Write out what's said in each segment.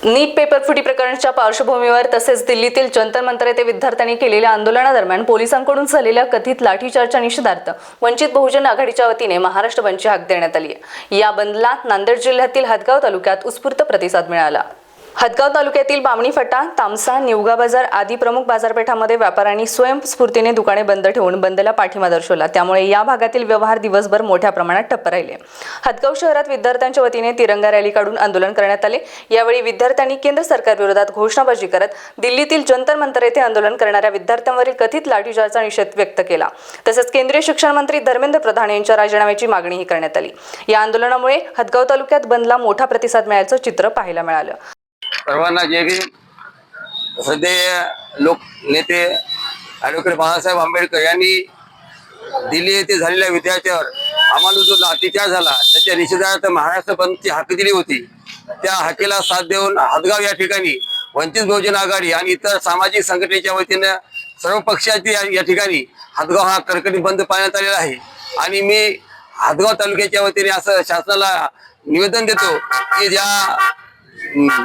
नीट paper फुटी प्रकरणाच्या पार्श्वभूमीवर तसेच दिल्लीतील जंतर मंतर येथे विद्यार्थ्यांनी केलेल्या आंदोलनादरम्यान पोलिसांकडून झालेल्या कथित लाठीचार्जच्या निषेधार्थ वंचित बहुजन आघाडीच्या वतीने महाराष्ट्र बंदची हाक देण्यात आली आहे। या बंदला नांदेड जिल्ह्यातील हदगाव तालुक्यात उत्स्फूर्त प्रतिसाद मिळाला। हदगाव तालुक्यातील बामणी फटा, तामसा, निवगा बाजार आदी प्रमुख बाजारपेठांमध्ये व्यापाऱ्यांनी स्वयंस्फूर्तीने दुकाने बंद ठेवून बंदला पाठिंबा दर्शवला। त्यामुळे या भागातील व्यवहार दिवसभर मोठ्या प्रमाणात ठप्प राहिले। हदगाव शहरात विद्यार्थ्यांच्या वतीने तिरंगा रॅली काढून आंदोलन करण्यात आले। यावेळी विद्यार्थ्यांनी केंद्र सरकारविरोधात घोषणाबाजी करत दिल्लीतील जंतर मंतर येथे आंदोलन करणाऱ्या विद्यार्थ्यांवरील कथित लाठीचार्जचा निषेध व्यक्त केला। तसेच केंद्रीय शिक्षण मंत्री धर्मेंद्र प्रधान यांच्या राजीनाम्याची मागणीही करण्यात आली। या आंदोलनामुळे हदगाव तालुक्यात बंदला मोठा प्रतिसाद मिळाल्याचं चित्र पाहायला मिळालं। सर्वांना जय भीम। सध्या लोक नेते ॲडव्होकेट बाळासाहेब आंबेडकर यांनी दिल्ली येथे झालेल्या विद्यार्थ्यावर आम्हाला जो लाठीचार्ज झाला त्याच्या निषेधार्थ महाराष्ट्र बंदची हाक दिली होती। त्या हाकेला साथ देऊन हदगाव या ठिकाणी वंचित बहुजन आघाडी आणि इतर सामाजिक संघटनेच्या वतीने सर्व पक्षाची या ठिकाणी हदगाव हा कडकडीत बंद पाळण्यात आलेला आहे। आणि मी हदगाव तालुक्याच्या वतीने असं शासनाला निवेदन देतो की ज्या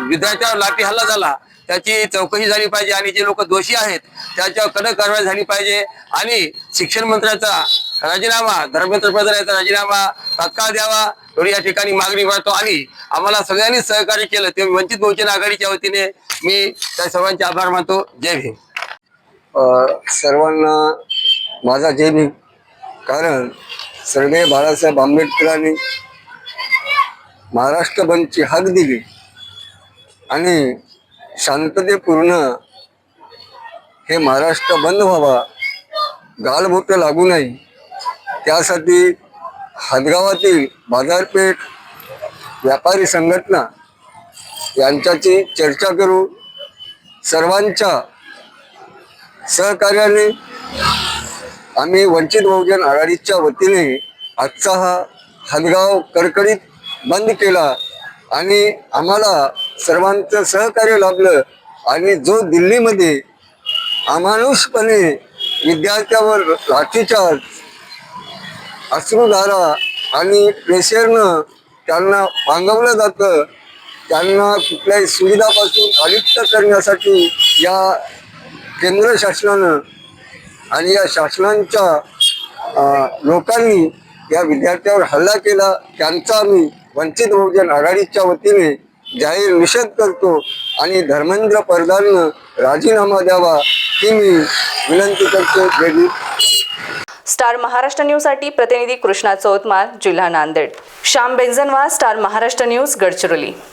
विद्यार्थ्यावर लाठी हल्ला झाला त्याची चौकशी झाली पाहिजे आणि जे लोक दोषी आहेत त्याच्यावर कडक कारवाई झाली पाहिजे आणि शिक्षण मंत्र्याचा राजीनामा, धर्मेंद्र प्रधान यांचा राजीनामा तात्काळ द्यावा एवढी या ठिकाणी मागणी करतो। आणि आम्हाला सगळ्यांनी सहकार्य केलं ते वंचित बहुजन आघाडीच्या वतीने मी त्या सर्वांचे आभार मानतो। जय भीम। सर्वांना माझा जय भीम। कारण स्वर्गीय बाळासाहेब आंबेडकरांनी महाराष्ट्र बंदची हाक दिली आणि शांततेपूर्ण हे महाराष्ट्र बंद व्हावा, गालबोटं लागू नये त्यासाठी हदगावातील बाजारपेठ व्यापारी संघटना यांच्याशी चर्चा करू सर्वांच्या सहकार्याने आम्ही वंचित बहुजन आघाडीच्या वतीने आजचा हा हदगाव कडकडीत बंद केला आणि आम्हाला सर्वांचं सहकार्य लाभलं। आणि जो दिल्लीमध्ये अमानुषपणे विद्यार्थ्यावर लाठीचार्ज, अश्रुधारा आणि प्रेशरनं त्यांना पांगवलं जातं, त्यांना कुठल्याही सुविधापासून अलिप्त करण्यासाठी या केंद्र शासनानं आणि या शासनांच्या लोकांनी या विद्यार्थ्यावर हल्ला केला। त्यांचा आम्ही वंचित बहुजन आघाडीच्या वतीने जाहीर निषेध करतो आणि धर्मेंद्र प्रधाननं राजीनामा द्यावा ही मी विनंती करतो। जय भीम। स्टार महाराष्ट्र न्यूज साठी प्रतिनिधी कृष्णा चौतमार, जिल्हा नांदेड। Shyam Benjanwar, star Maharashtra news, Gadchiroli.